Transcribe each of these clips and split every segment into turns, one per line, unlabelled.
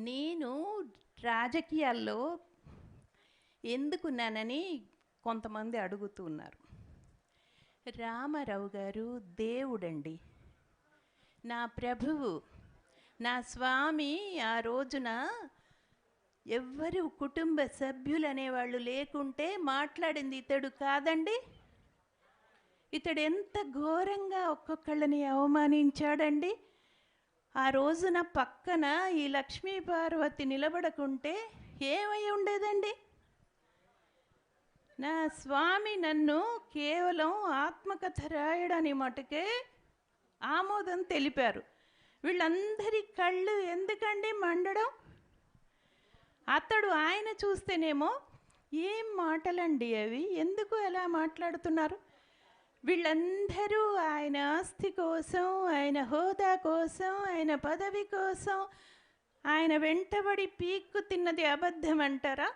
నేను రాజకీయాల్లో ఎందుకున్నానని కొంతమంది అడుగుతున్నారు. రామారావు గారు దేవుడండి, నా ప్రభువు, నా స్వామి. ఆ రోజున ఎవ్వరు కుటుంబ సభ్యులు అనేవాళ్ళు లేకుంటే మాట్లాడింది ఇతడు కాదండి. ఇతడు ఎంత ఘోరంగా ఒక్కొక్కళ్ళని అవమానించాడండి. ఆ రోజున పక్కన ఈ లక్ష్మీ పార్వతి నిలబడకుంటే ఏమై ఉండేదండి? నా స్వామి నన్ను కేవలం ఆత్మకథ రాయడని మటుకే ఆమోదం తెలిపారు. వీళ్ళందరి కళ్ళు ఎందుకండి మండడం? అతడు ఆయన చూస్తేనేమో ఏం మాటలండి అవి, ఎందుకు ఎలా మాట్లాడుతున్నారు? వీళ్ళందరూ ఆయన ఆస్తి కోసం, ఆయన హోదా కోసం, ఆయన పదవి కోసం ఆయన వెంటబడి పీక్కు తిన్నది అబద్ధం అంటారా?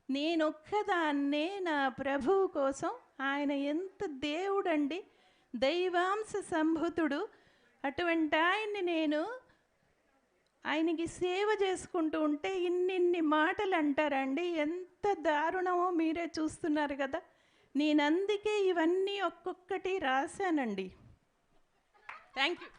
నేనొక్కదాన్నే నా ప్రభువు కోసం. ఆయన ఎంత దేవుడండి, దైవాంశ సంభూతుడు. అటువంటి ఆయన్ని నేను ఆయనకి సేవ చేసుకుంటూ ఉంటే ఇన్నిన్ని మాటలు అంటారండి. ఎంత దారుణమో మీరే చూస్తున్నారు కదా. నేను అందుకే ఇవన్నీ ఒక్కొక్కటి రాశానండి. Thank you.